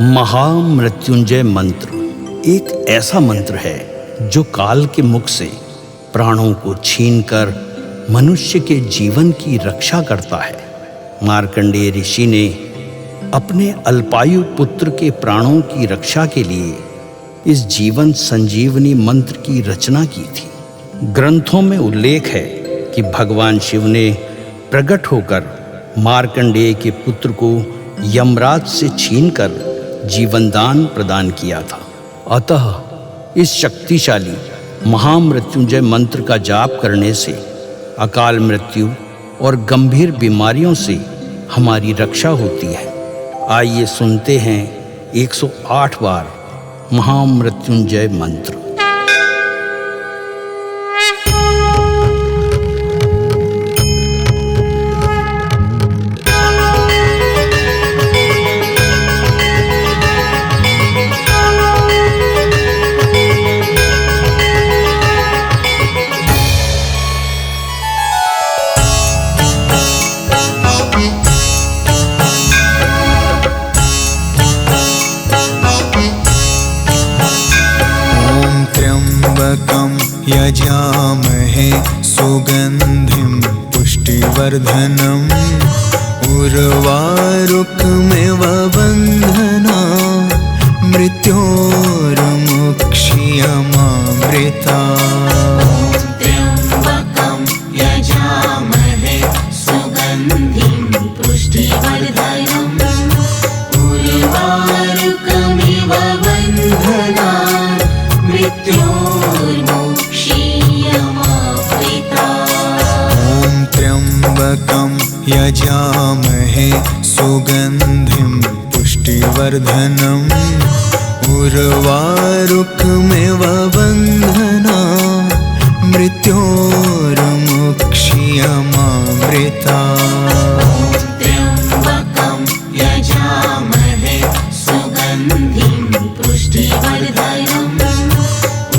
महामृत्युंजय मंत्र एक ऐसा मंत्र है जो काल के मुख से प्राणों को छीनकर मनुष्य के जीवन की रक्षा करता है। मार्कंडेय ऋषि ने अपने अल्पायु पुत्र के प्राणों की रक्षा के लिए इस जीवन संजीवनी मंत्र की रचना की थी। ग्रंथों में उल्लेख है कि भगवान शिव ने प्रकट होकर मार्कंडेय के पुत्र को यमराज से छीनकर जीवनदान प्रदान किया था। अतः इस शक्तिशाली महामृत्युंजय मंत्र का जाप करने से अकाल मृत्यु और गंभीर बीमारियों से हमारी रक्षा होती है। आइए सुनते हैं 108 बार महामृत्युंजय मंत्र। यजामहे सुगंधिं पुष्टिवर्धनम् उर्वारुकमिव बन्धना मृत्योर्मुक्षीयमामृता। त्र्यम्बकं यजामहे सुगन्धिं पुष्टिवर्धनम् उर्वारुकमिव बन्धना त्र्यम्बकं यजामहे सुगन्धिं पुष्टिवर्धनम् उर्वारुकमिव बन्धना मृत्योर्मुक्षीयमामृता। त्र्यम्बकं यजामहे सुगन्धिं पुष्टिवर्धनम्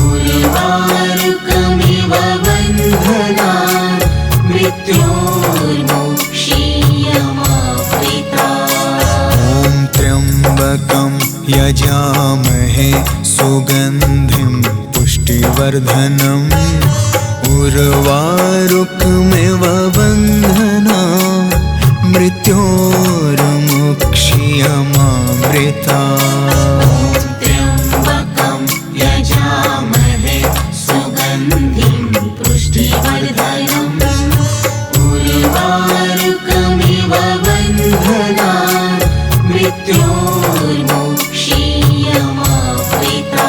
उर्वारुकमिव बन्धना मृत्योर्मुक्षीयमामृता। त्र्यम्बकं यजामहे सुगन्धिं पुष्टिवर्धनम् उर्वारुकमिव बन्धना मृत्योर्मुक्षीयमामृता। त्र्यम्बकं यजामहे सुगन्धिं पुष्टिवर्धनम् उर्वारुकमिव बन्धना मृत्योर्मुक्षीयमामृता।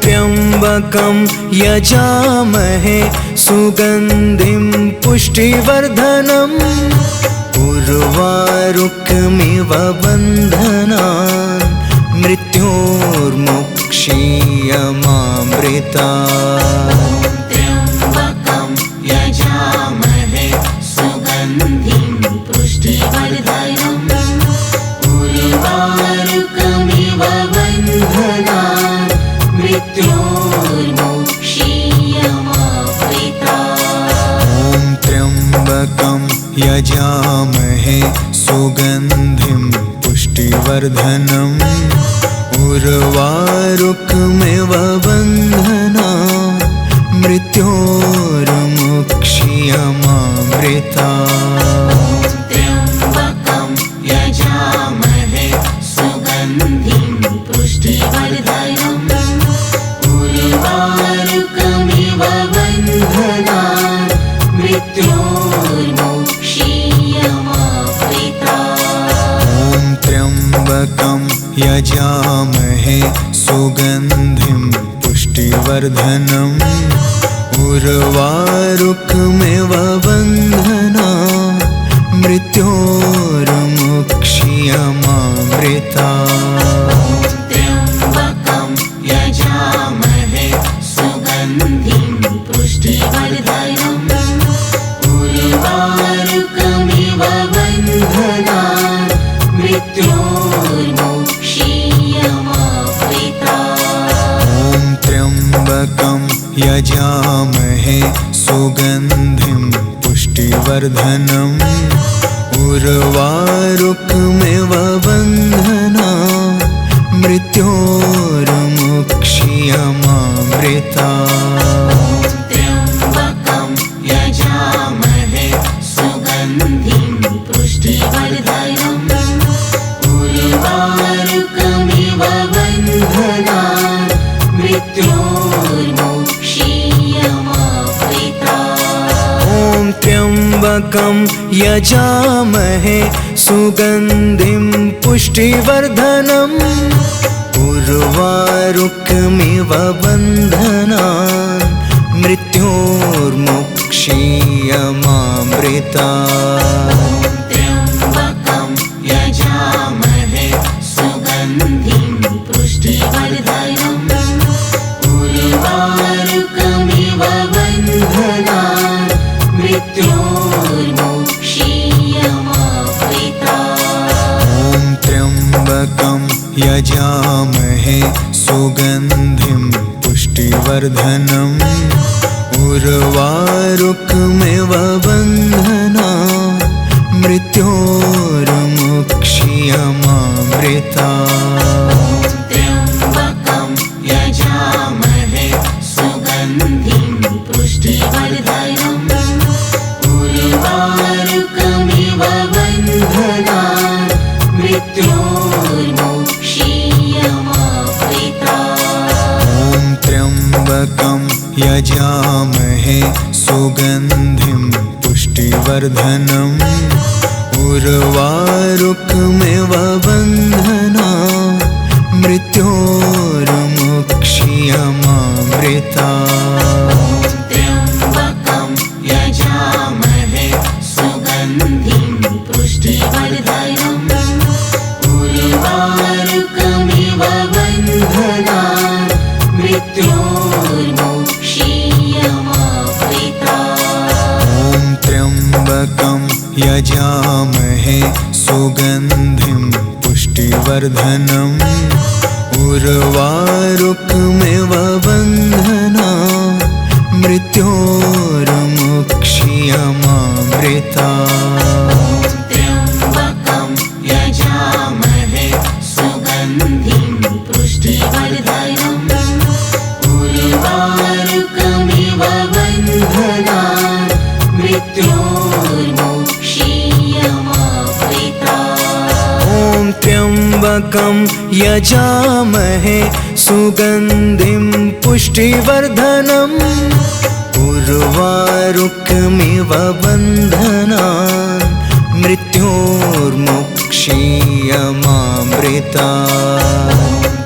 त्र्यम्बकं यजामहे सुगन्धिं पुष्टिवर्धनम् उर्वारुकमिव बन्धना मृत्योर्मुक्षीयमामृता। त्र्यम्बकं यजामहे सुगन्धिं पुष्टिवर्धनम् उर्वारुकमिव बन्धना मृत्योर्मुक्षीयमामृता। त्र्यम्बकं यजामहे सुगन्धिं पुष्टिवर्धनम् उर्वारुकमिव बन्धना मृत्योर्मुक्षीयमामृता। त्र्यम्बकं यजामहे सुगन्धिं पुष्टिवर्धनम् उर्वारुकमिव बन्धना मृत्योर्मुक्षीयमामृता। त्र्यम्बकं यजामहे सुगन्धिं पुष्टिवर्धनम् उर्वारुकमिव बन्धना मृत्योर्मुक्षीयमामृता। त्र्यम्बकं यजामहे सुगन्धिं पुष्टिवर्धनम् उर्वारुकमिव बन्धना मृत्योर्मुक्षीयमामृता। त्र्यम्बकं यजामहे सुगन्धिं पुष्टिवर्धनम् उर्वारुकमिव बन्धना मृत्योर्मुक्षीयमामृता त्र्यम्बकं यजामहे सुगन्धिं पुष्टिवर्धनम् उर्वारुकमिव बन्धनान् मृत्योर्मुक्षीयमामृता ॐ त्र्यम्बकं यजामहे सुगन्धिं पुष्टिवर्धनम् उर्वारुकमिव बन्धनान् मृत्योर्मुक्षीयमामृता त्र्यम्बकं यजामहे सुगन्धिं पुष्टिवर्धनम् उर्वारुकमिव बन्धनान् मृत्योर्मुक्षीयमामृता ॐ त्र्यम्बकं यजामहे सुगन्धिं पुष्टिवर्धनम् उर्वारुकमिव बन्धनान् मृत्योर्मुक्षीयमामृता त्र्यम्बकं यजामहे सुगन्धिं पुष्टिवर्धनम् उर्वारुकमिव बन्धनान् मृत्योर्मुक्षीयमामृता ॐ त्र्यम्बकं यजामहे सुगन्धिं पुष्टिवर्धनम् उर्वारुकमिव बन्धनान् मृत्योर्मुक्षीयमामृता त्र्यम्बकं यजामहे सुगन्धिं पुष्टिवर्धनम् उर्वारुकमिव बन्धनान् मृत्योर्मुक्षीयमामृता ॐ त्र्यम्बकं यजामहे सुगन्धिं पुष्टिवर्धनम् उर्वारुकमिव बन्धनान् मृत्योर्मुक्षीयमामृता त्र्यम्बकं यजामहे सुगन्धिं पुष्टिवर्धनम् उर्वारुकमिव बन्धनान् मृत्योर्मुक्षीयमामृता ॐ त्र्यम्बकं यजामहे सुगन्धिं पुष्टिवर्धनम् उर्वारुकमिव बन्धनान् मृत्योर्मुक्षीयमामृता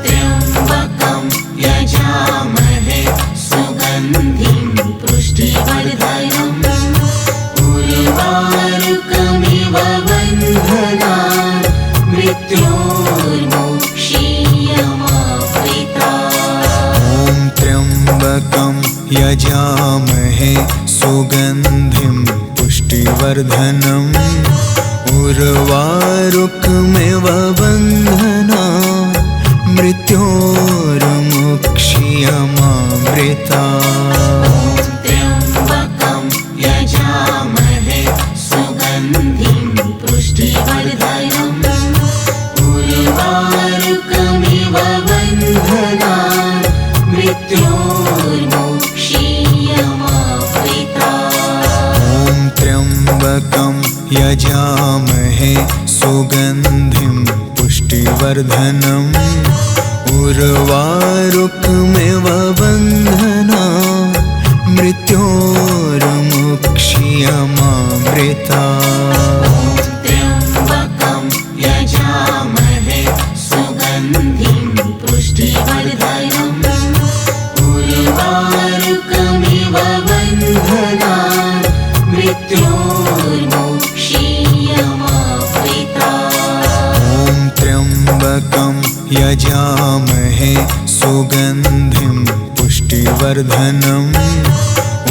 त्र्यम्बकं यजामहे सुगन्धिं पुष्टिवर्धनम् उर्वारुकमिव बन्धनान् मृत्योर्मुक्षीयमामृता ॐ त्र्यम्बकं यजामहे सुगन्धिं पुष्टिवर्धनम् उर्वारुकमिव बन्धनान् मृत्योर्मुक्षीयमामृता त्र्यम्बकं यजामहे सुगन्धिं पुष्टिवर्धनम् उर्वारुकमिव बन्धनान् मृत्योर्मुक्षीयमामृता ॐ त्र्यम्बकं यजामहे सुगन्धिं पुष्टिवर्धनम् उर्वारुकमिव बन्धनान् मृत्योर्मुक्षीयमामृता त्र्यम्बकं यजामहे सुगन्धिं पुष्टिवर्धनम् उर्वारुकमिव बन्धनान् मृत्योर्मुक्षीयमामृता ॐ त्र्यम्बकं यजामहे सुगन्धिं पुष्टिवर्धनम्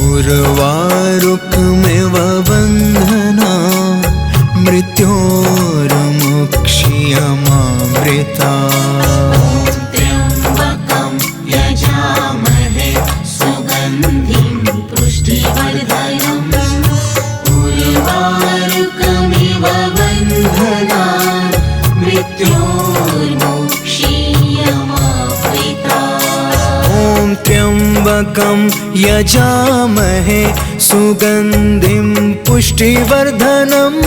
उर्वारुकमिव बन्धनान् मृत्योर्मुक्षीयमामृता त्र्यम्बकं यजामहे सुगन्धिं पुष्टिवर्धनम् उर्वारुकमिव त्र्यम्बकं यजामहे सुगन्धिं पुष्टिवर्धनम्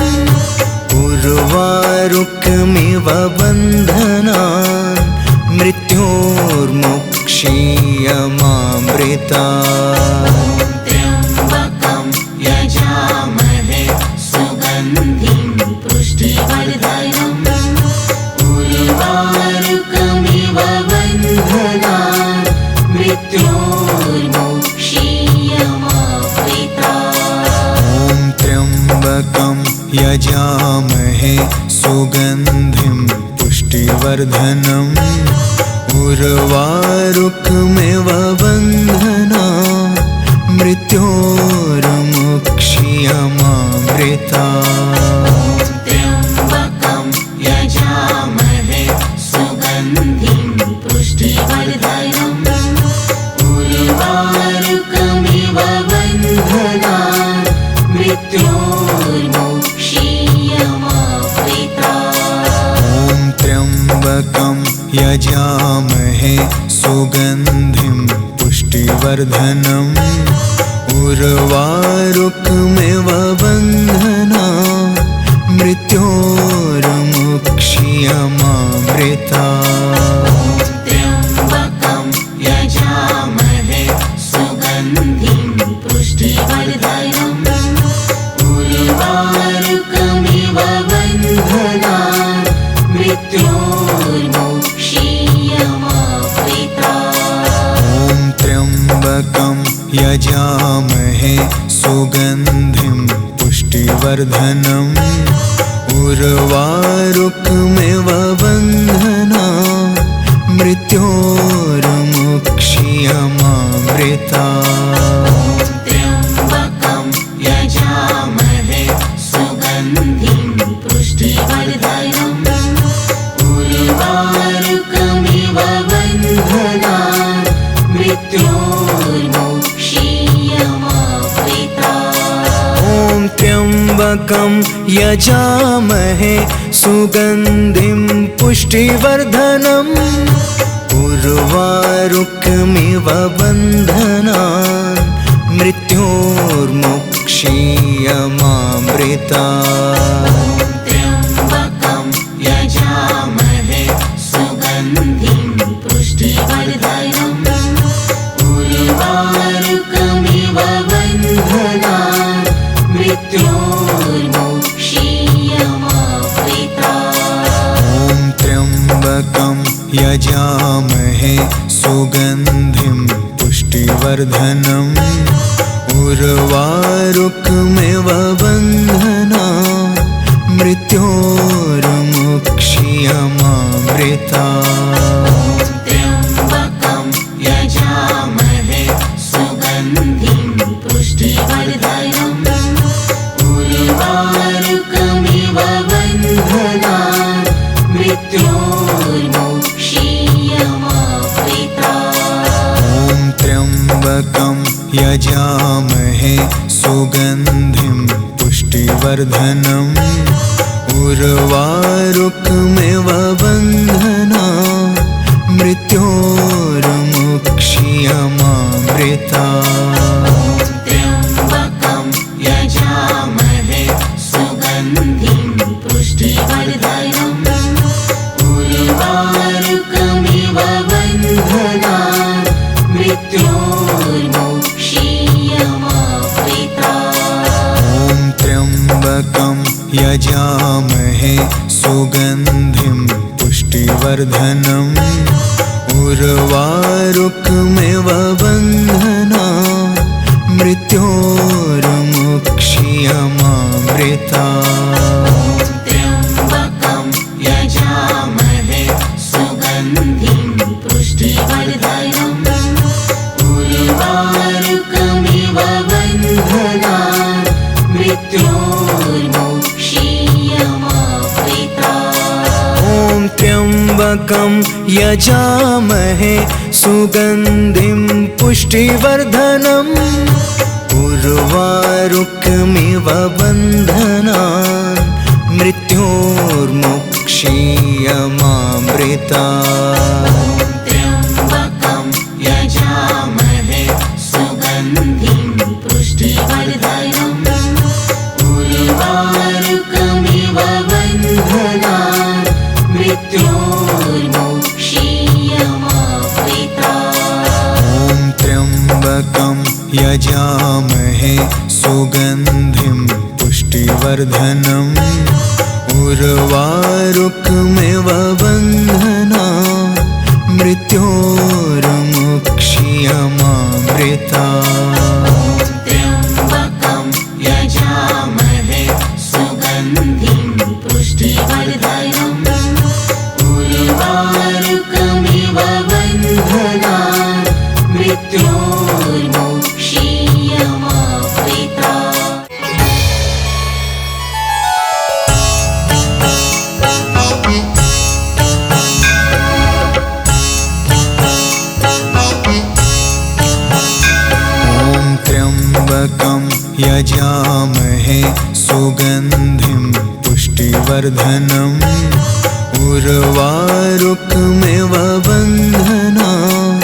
उर्वारुकमिव बन्धनान् मृत्योर्मुक्षीयमामृतात्। त्र्यम्बकं यजामहे सुगन्धिं पुष्टिवर्धनम् उर्वारुकमिव बन्धनान् मृत्योर्मुक्षीयमामृतात्। ॐ त्र्यम्बकं यजामहे सुगन्धिं पुष्टिवर्धनम् उर्वारुकमिव बन्धनान् मृत्योर्मुक्षीयमामृतात्। त्र्यम्बकं यजामहे सुगन्धिं पुष्टिवर्धनम् उर्वारुकमिव बन्धनान् मृत्योर्मुक्षीयमामृतात्। ॐ त्र्यम्बकं यजामहे सुगन्धिं पुष्टिवर्धनम् उर्वारुकमिव बन्धनान् मृत्योर्मुक्षीयमामृतात्। त्र्यम्बकं यजामहे सुगन्धिं पुष्टिवर्धनम् उर्वारुकमिव बन्धनान् मृत्योर्मुक्षीयमामृतात्। ॐ त्र्यम्बकं यजामहे सुगन्धिं पुष्टिवर्धनम् उर्वारुकमिव बन्धनान् मृत्योर्मुक्षीयमामृतात्। त्र्यम्बकं यजामहे सुगन्धिं पुष्टिवर्धनम् उर्वारुकमिव बन्धनान् मृत्योर्मुक्षीयमामृतात्। ॐ त्र्यम्बकं यजामहे सुगन्धिं पुष्टिवर्धनम् उर्वारुकमिव बन्धनान् मृत्योर्मुक्षीयमामृतात्। त्र्यम्बकं यजामहे सुगन्धिं पुष्टिवर्धनम् उर्वारुकमिव बन्धनान् मृत्योर्मुक्षीयमामृतात्। ॐ त्र्यम्बकं यजामहे सुगन्धिं पुष्टिवर्धनम् उर्वारुकमिव बन्धनान् मृत्योर्मुक्षीयमामृतात्। त्र्यम्बकं यजामहे सुगन्धिं पुष्टिवर्धनम् उर्वारुकमिव बन्धनान् मृत्योर्मुक्षीयमामृतात्। ॐ त्र्यम्बकं यजामहे सुगन्धिं पुष्टिवर्धनम् उर्वारुकमिव बन्धनान् मृत्योर्मुक्षीयमामृतात्। त्र्यम्बकं यजामहे सुगन्धिं पुष्टिवर्धनम् उर्वारुकमिव बन्धनान् मृत्योर्मुक्षीयमामृतात्। ॐ त्र्यम्बकं यजामहे सुगन्धिं पुष्टिवर्धनम् उर्वारुकमिव बन्धनान् मृत्योर्मुक्षीयमामृतात्। त्र्यम्बकं यजामहे सुगन्धिं पुष्टिवर्धनम् उर्वारुकमिव बन्धनान् मृत्योर्मुक्षीयमामृतात्। ॐ त्र्यम्बकं यजामहे सुगन्धिं पुष्टिवर्धनम् उर्वारुकमिव बन्धनान् मृत्योर्मुक्षीयमामृतात्। त्र्यम्बकं यजामहे यजामहे सुगन्धिं पुष्टिवर्धनम् उर्वारुकमिव बन्धनान् मृत्योर्मुक्ष्यमामृतात्। त्र्यम्बकं यजामहे सुगन्धिं पुष्टिवर्धनम् उर्वारुकमिव बन्धनान् मृत्योर्मुक्ष्यमामृतात्। त्र्यम्बकं यजामहे सुगन्धिं पुष्टिवर्धनम् उर्वारुकमिव बन्धनान्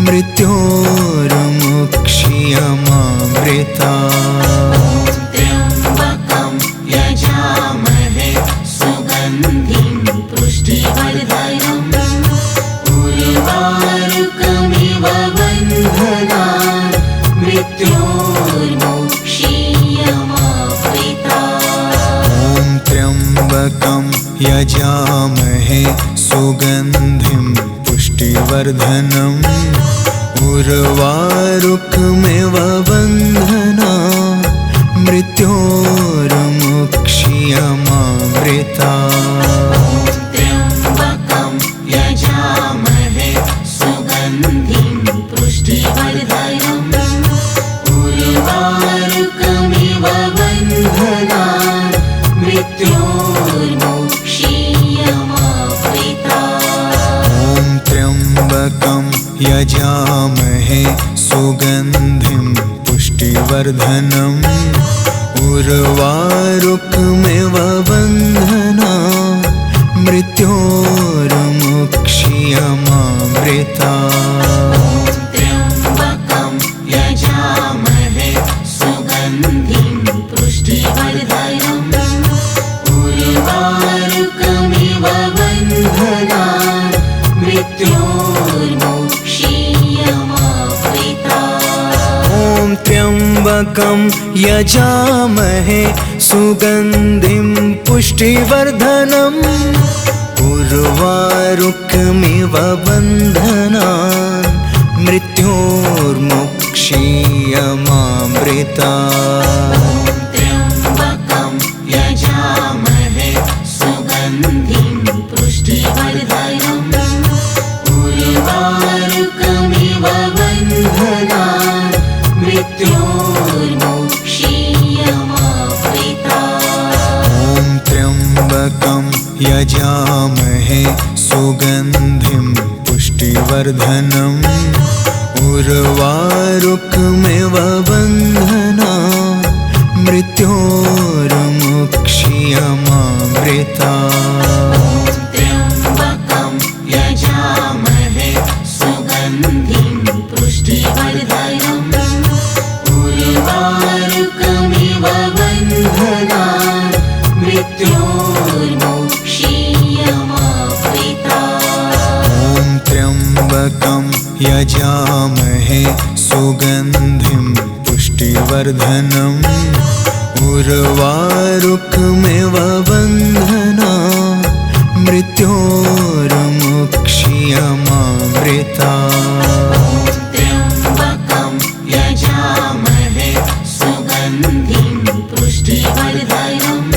मृत्योर्मुक्ष्यमामृतात्। त्र्यम्बकं यजामहे सुगन्धिं पुष्टिवर्धनम् उर्वारुकमिव बन्धनान् मृत्योर्मुक्ष्यमामृतात्। त्र्यम्बकं यजामहे सुगन्धिं पुष्टिवर्धनम् उर्वारुकमिव बन्धनान् मृत्योर्मुक्ष्यमामृतात्। त्र्यम्बकं यजामहे सुगन्धिं पुष्टिवर्धनम् उर्वारुकमिव बन्धनान् मृत्योर्मुक्ष्यमामृतात्। त्र्यम्बकं यजामहे सुगन्धिं पुष्टिवर्धनम् उर्वारुकमिव बन्धनान् मृत्योर्मुक्ष्यमामृतात्। त्र्यम्बकं यजामहे सुगन्धिं पुष्टिवर्धनम् उर्वारुकमिव बन्धनान् मृत्योर्मुक्ष्यमामृतात्। त्र्यम्बकं यजामहे सुगन्धिं पुष्टिवर्धनम् उर्वारुकमिव बन्धनान् मृत्योर्मुक्ष्यमामृतात्। त्र्यम्बकं यजामहे सुगन्धिं पुष्टिवर्धनम् उर्वारुकमिव बन्धनान् मृत्योर्मुक्ष्यमामृतात्। त्र्यम्बकं यजामहे सुगन्धिं पुष्टिवर्धनम् उर्वारुकमिव बन्धनान् मृत्योर्मुक्ष्यमामृतात्। त्र्यम्बकं यजामहे सुगन्धिं पुष्टिवर्धनम् उर्वारुकमिव बन्धनान् मृत्योर्मुक्ष्यमामृतात्। त्र्यम्बकं यजामहे सुगन्धिं पुष्टिवर्धनम् उर्वारुकमिव बन्धनान् मृत्योर्मुक्ष्यमामृतात्। त्र्यम्बकं यजामहे सुगन्धिं पुष्टिवर्धनम्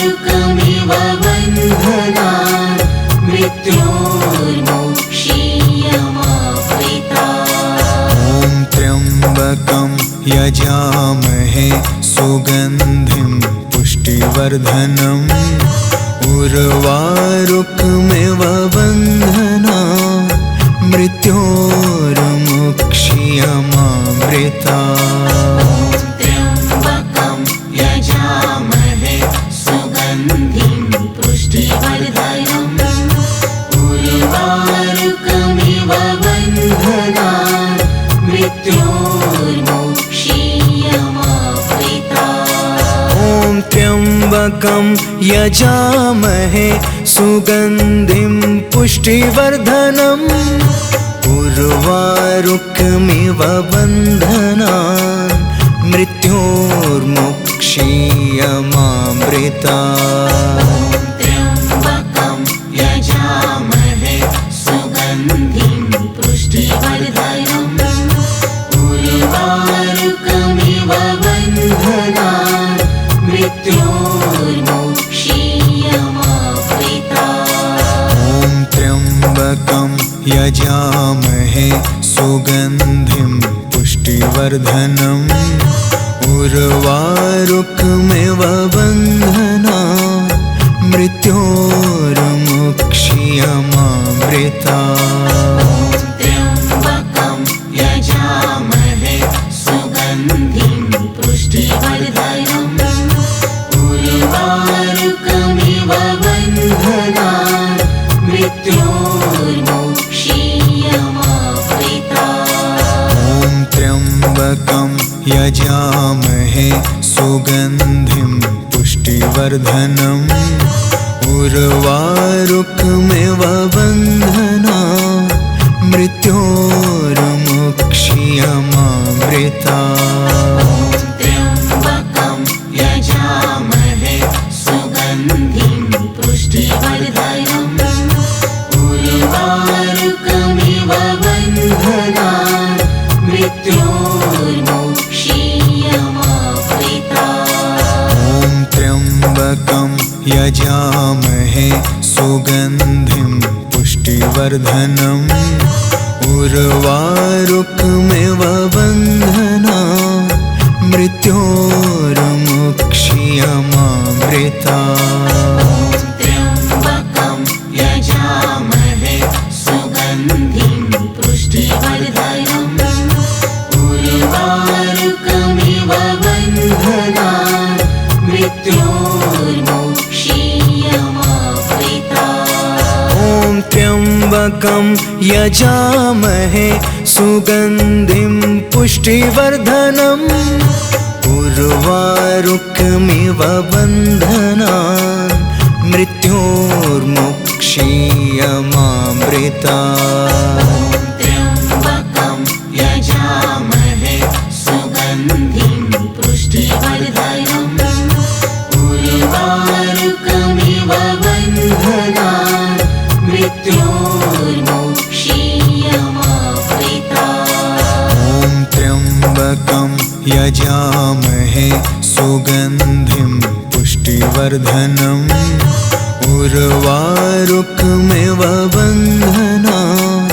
उर्वारुकमिव बन्धनान् मृत्योर्मुक्ष्यमामृतात्। त्र्यम्बकं यजामहे सुगन्धिं पुष्टिवर्धनम् उर्वारुकमिव बन्धनान् मृत्योर्मुक्ष्यमामृतात्। त्र्यम्बकं यजामहे सुगन्धिं पुष्टिवर्धनम् उर्वारुकमिव बन्धनान् मृत्योर्मुक्ष्यमामृतात्। त्र्यम्बकं यजामहे सुगन्धिं पुष्टिवर्धनम् उर्वारुकमिव बन्धनान् मृत्योर्मुक्षीयमामृतात्। त्र्यम्बकं यजामहे सुगन्धिं पुष्टिवर्धनम् उर्वारुकमिव बन्धनान् मृत्योर्मुक्षीयमामृतात्। ॐ त्र्यम्बकं यजामहे सुगन्धिं पुष्टिवर्धनम् उर्वारुकमिव बन्धनान् मृत्योर्मुक्षीयमामृतात्। त्र्यम्बकं यजामहे सुगन्धिं पुष्टिवर्धनम् उर्वारुकमिव बन्धनान् मृत्योर्मुक्षीयमामृतात्। ॐ त्र्यम्बकं यजामहे सुगन्धिं पुष्टिवर्धनम् उर्वारुकमिव बन्धनान् मृत्योर्मुक्षीयमामृतात्। त्र्यम्बकं यजामहे सुगन्धिं पुष्टिवर्धनम् उर्वारुकमिव बन्धनान् मृत्योर्मुक्षीयमामृतात्। ॐ त्र्यम्बकं यजामहे सुगन्धिं पुष्टिवर्धनम् उर्वारुकमिव बन्धनान् मृत्योर्मुक्षीयमामृतात्। त्र्यम्बकं यजामहे सुगन्धिं पुष्टिवर्धनम् उर्वारुकमिव बन्धनान् मृत्योर्मुक्षीयमामृतात्। ॐ त्र्यम्बकं यजामहे सुगन्धिं पुष्टिवर्धनम् उर्वारुकमिव बन्धनान् मृत्योर्मुक्षीयमामृतात्। त्र्यम्बकं यजामहे सुगन्धिं पुष्टिवर्धनम् उर्वारुकमिव बन्धनान् मृत्योर्मुक्षीयमामृतात्। ॐ त्र्यम्बकं यजामहे सुगन्धिं पुष्टिवर्धनम् उर्वारुकमिव बन्धनान्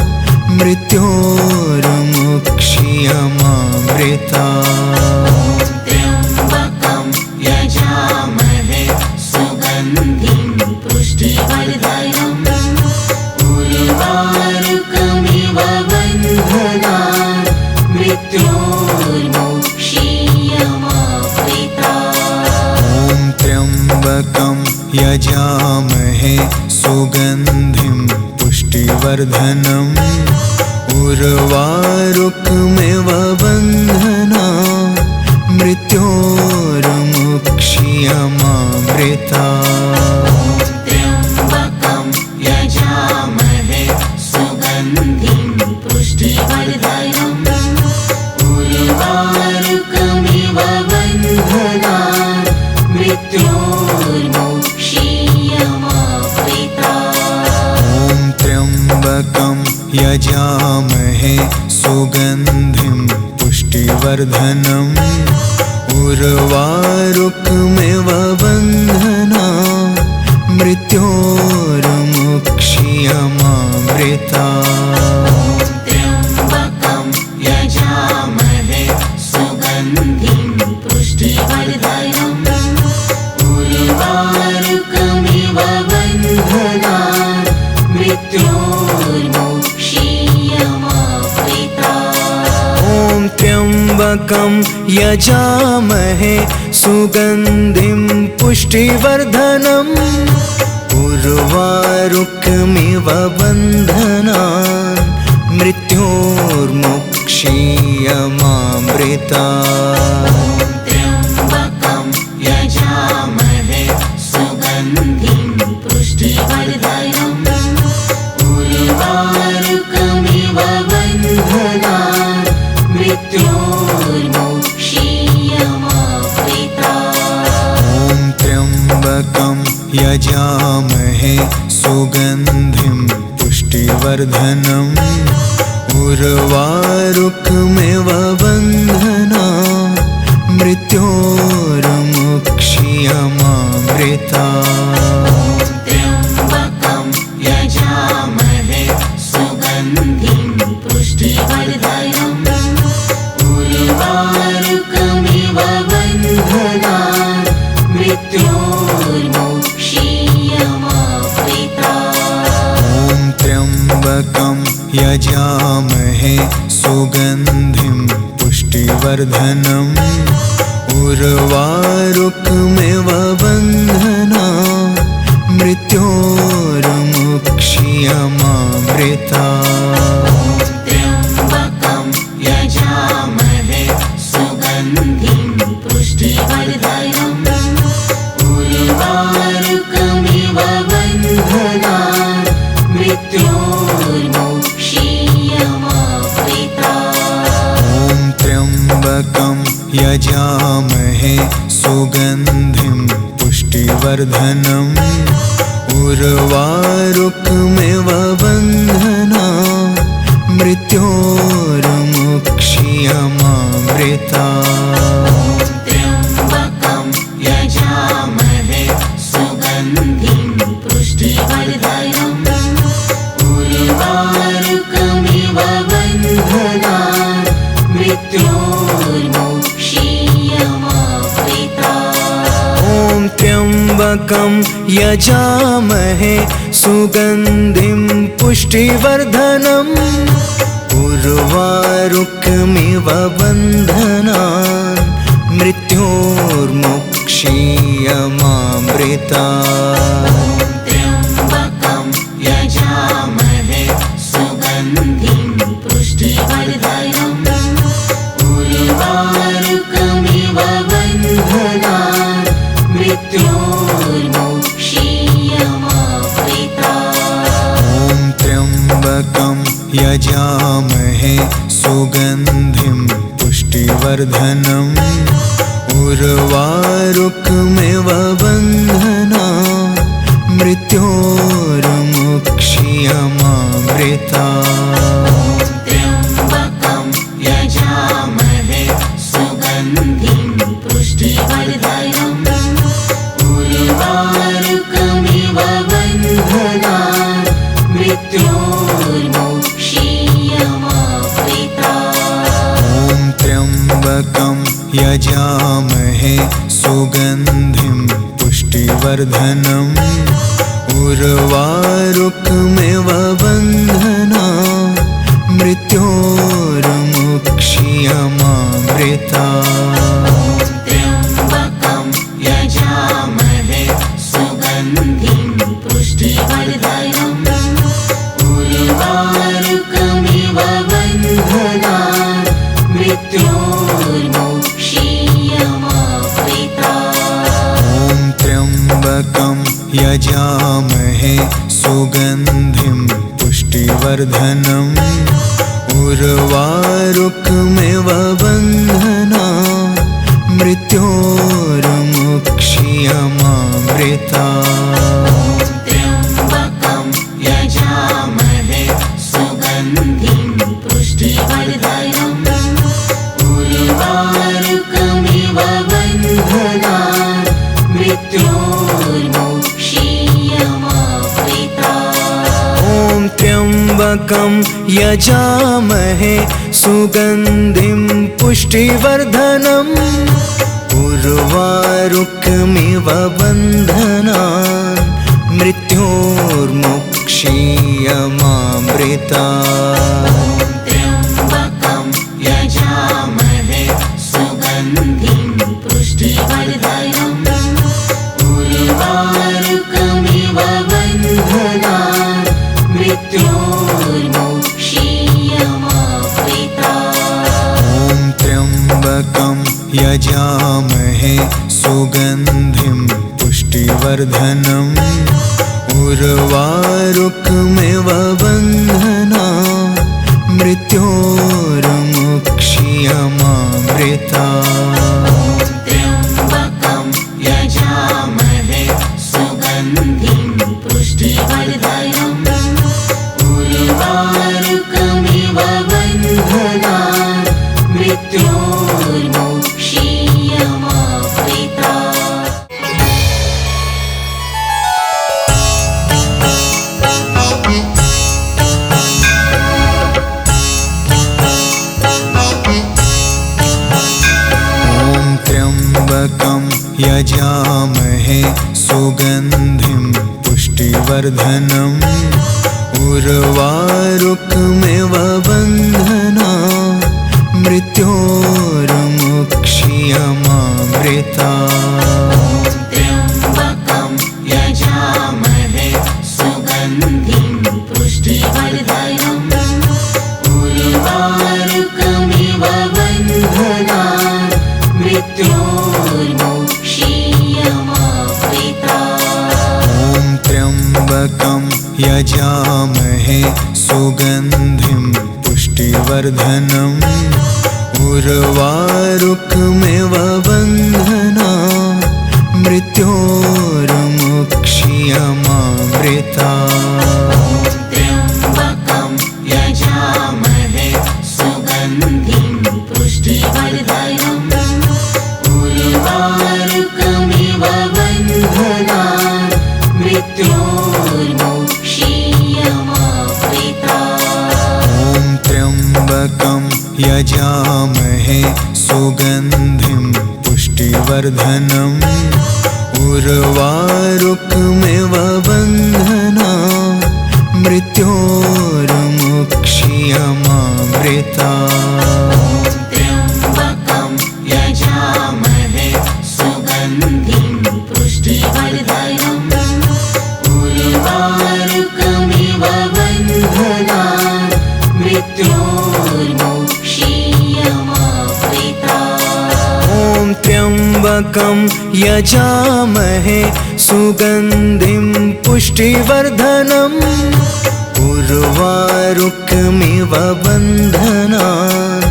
मृत्योर्मुक्षीयमामृतात्। त्र्यम्बकं यजामहे सुगन्धिं पुष्टिवर्धनम् उर्वारुकमिव बन्धनान् मृत्योर्मुक्षीयमामृतात्। ॐ त्र्यम्बकं यजामहे सुगन्धिं पुष्टिवर्धनम् उर्वारुकमिव बन्धनान् मृत्योर्मुक्षीयमामृतात्। त्र्यम्बकं यजामहे सुगन्धिं पुष्टिवर्धनम् उर्वारुकमिव बन्धनान् मृत्योर्मुक्षीयमामृतात्। ॐ त्र्यम्बकं यजामहे सुगन्धिं पुष्टिवर्धनम् उर्वारुकमिव बन्धनान् मृत्योर्मुक्षीयमामृतात्। त्र्यम्बकं यजामहे सुगन्धिं पुष्टिवर्धनम् उर्वारुकमिव बन्धनान् मृत्योर्मुक्षीयमामृतात्। ॐ त्र्यम्बकं यजामहे सुगन्धिं पुष्टिवर्धनम् उर्वारुकमिव बन्धनान् मृत्योर्मुक्षीयमामृतात्। त्र्यम्बकं यजामहे सुगन्धिं पुष्टिवर्धनम् उर्वारुकमिव बन्धनान् यजामहे सुगन्धिं पुष्टिवर्धनम् उर्वारुकमिव बन्धनान् मृत्योर्मुक्षीयमामृतात्। त्र्यम्बकं यजामहे सुगन्धिं पुष्टिवर्धनम् उर्वारुकमिव बन्धनान् मृत्योर्मुक्षीयमामृतात्। ॐ त्र्यम्बकं यजामहे सुगन्धिं पुष्टिवर्धनम् उर्वारुकमिव बन्धनान् मृत्योर्मुक्षीयमामृतात्। त्र्यम्बकं यजामहे सुगन्धिं पुष्टिवर्धनम् उर्वारुकमिव बन्धनान् मृत्योर्मुक्षीयमामृतात्। ॐ त्र्यम्बकं यजामहे सुगन्धिं पुष्टिवर्धनम् उर्वारुकमिव बन्धनान् मृत्योर्मुक्षीयमामृतात्। त्र्यम्बकं यजामहे सुगन्धिं पुष्टिवर्धनम् उर्वारुकमिव बन्धनान् मृत्योर्मुक्षीयमामृतात्। ॐ त्र्यम्बकं यजामहे सुगन्धिं पुष्टिवर्धनम् उर्वारुकमिव बन्धनान् मृत्योर्मुक्षीयमामृतात्। त्र्यम्बकं यजामहे सुगन्धिं पुष्टिवर्धनम् उर्वारुकमिव बन्धनान् मृत्योर्मुक्षीयमामृतात्। ॐ त्र्यम्बकं यजामहे सुगन्धिं पुष्टिवर्धनम् उर्वारुकमिव बन्धनान् मृत्योर्मुक्षीयमामृतात्। त्र्यम्बकं यजामहे सुगन्धिं पुष्टिवर्धनम् उर्वारुकमिव बन्धनान् मृत्योर्मुक्षीयमामृतात्। ॐ त्र्यम्बकं यजामहे सुगन्धिं पुष्टिवर्धनम् उर्वारुकमिव बन्धनान् मृत्योर्मुक्षीयमामृतात्। त्र्यम्बकं यजामहे सुगन्धिं पुष्टिवर्धनम् उर्वारुकमिव बन्धनान् मृत्योर्मुक्षीयमामृतात्। ॐ त्र्यम्बकं यजामहे सुगन्धिं पुष्टिवर्धनम् उर्वारुकमिव बन्धनान् मृत्योर्मुक्षीयमामृतात्। त्र्यम्बकं यजामहे सुगन्धिं पुष्टिवर्धनम् उर्वारुकमिव बन्धनान् मृत्योर्मुक्षीयमामृतात्। ॐ त्र्यम्बकं यजामहे सुगन्धिं पुष्टिवर्धनम् उर्वारुकमिव बन्धनान् मृत्योर्मुक्षीयमामृतात्। त्र्यम्बकं यजामहे सुगन्धिं पुष्टिवर्धनम् उर्वारुकमिव बन्धनान् मृत्योर्मुक्षीयमामृतात्। ॐ त्र्यम्बकं यजामहे सुगन्धिं पुष्टिवर्धनम् उर्वारुकमिव बन्धनान् मृत्योर्मुक्षीयमामृतात्। त्र्यम्बकं यजामहे सुगन्धिं यजामहे सुगन्धिं पुष्टिवर्धनम् उर्वारुकमिव बन्धनान् मृत्योर्मुक्ष्यमामृतात्। त्र्यम्बकं यजामहे सुगन्धिं पुष्टिवर्धनम् उर्वारुकमिव बन्धनान् मृत्योर्मुक्ष्यमामृतात्। ॐ त्र्यम्बकं यजामहे सुगन्धिं पुष्टिवर्धनम् उर्वारुकमिव बन्धनान् मृत्योर्मुक्ष्यमामृतात्। त्र्यम्बकं यजामहे सुगन्धिं पुष्टिवर्धनम् उर्वारुकमिव बन्धनान् मृत्योर्मुक्ष्यमामृतात्। ॐ त्र्यम्बकं यजामहे सुगन्धिं पुष्टिवर्धनम् उर्वारुकमिव बन्धनान् मृत्योर्मुक्ष्यमामृतात्। त्र्यम्बकं यजामहे सुगन्धिं पुष्टिवर्धनम् उर्वारुकमिव बन्धनान् मृत्योर्मुक्ष्यमामृतात्। ॐ त्र्यम्बकं यजामहे सुगन्धिं पुष्टिवर्धनम् उर्वारुकमिव बन्धनान्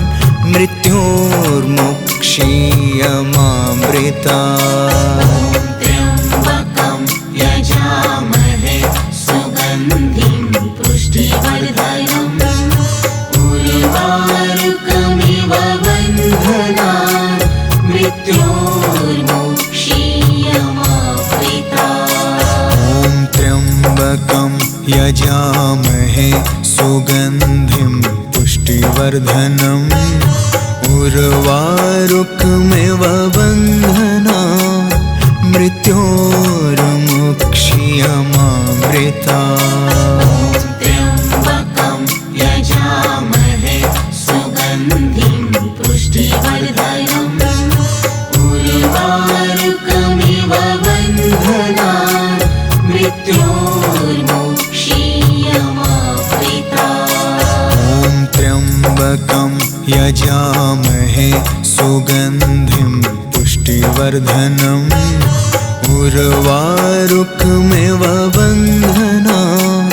मृत्योर्मुक्ष्यमामृतात्। त्र्यम्बकं यजामहे सुगन्धिं पुष्टिवर्धनम् उर्वारुकमिव बन्धनान् मृत्योर्मुक्ष्यमामृतात्। ॐ त्र्यम्बकं यजामहे सुगन्धिं पुष्टिवर्धनम् उर्वारुकमिव बन्धनान् मृत्योर्मुक्ष्यमामृतात्। त्र्यम्बकं यजामहे सुगन्धिं पुष्टिवर्धनम् उर्वारुकमिव बन्धनान् मृत्योर्मुक्ष्यमामृतात्। ॐ त्र्यम्बकं यजामहे सुगन्धिं पुष्टिवर्धनम् उर्वारुकमिव बन्धनान्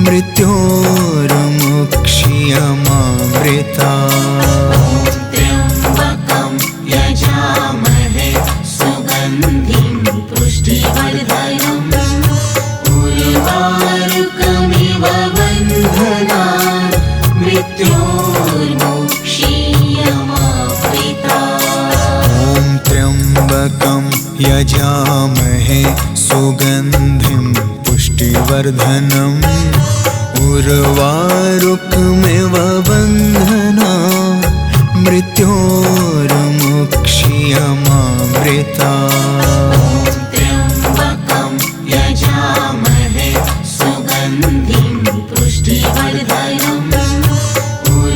मृत्योर्मुक्ष्यमामृतात्। त्र्यम्बकं यजामहे सुगन्धिं पुष्टिवर्धनम् उर्वारुकमिव बन्धनान् मृत्योर्मुक्ष्यमामृतात्। ॐ त्र्यम्बकं यजामहे सुगन्धिं पुष्टिवर्धनम् उर्वारुकमिव बन्धनान् मृत्योर्मुक्ष्यमामृतात्। त्र्यम्बकं यजामहे सुगन्धिं पुष्टिवर्धनम्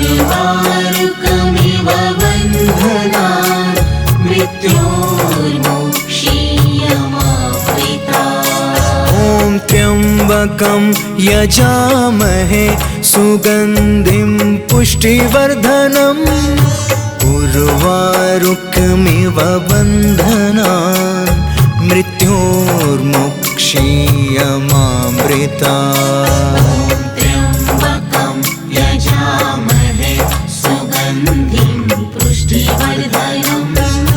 उर्वारुकमिव बन्धनान् मृत्योर्मुक्ष्यमामृतात्। त्र्यम्बकं यजामहे सुगन्धिं पुष्टिवर्धनम् उर्वारुकमिव बन्धनान् मृत्योर्मुक्ष्यमामृतात्। त्र्यम्बकं यजामहे सुगन्धिं पुष्टिवर्धनम् उर्वारुकमिव बन्धनान् मृत्योर्मुक्ष्यमामृतात्। त्र्यम्बकं यजामहे सुगन्धिं पुष्टिवर्धनम्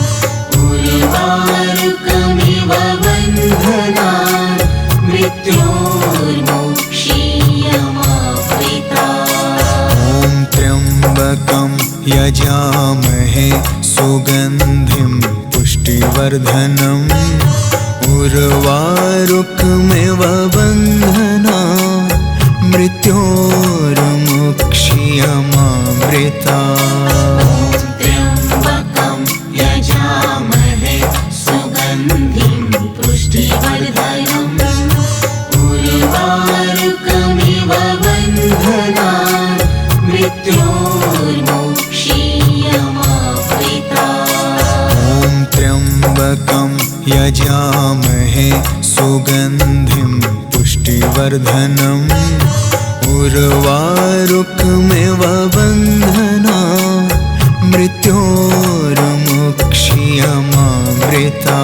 उर्वारुकमिव बन्धनान् मृत्योर्मुक्ष्यमामृतात्। ॐ त्र्यम्बकं यजामहे सुगन्धिं पुष्टिवर्धनम् उर्वारुकमिव बन्धनान् मृत्योर्मुक्ष्यमामृतात्। त्र्यम्बकं यजामहे सुगन्धिं मृत्योर्मुक्षीयमावृता ॐ त्र्यम्बकं यजामहे सुगन्धिं पुष्टिवर्धनम् उर्वारुकमिव बन्धनान् मृत्योर्मुक्षीयमावृता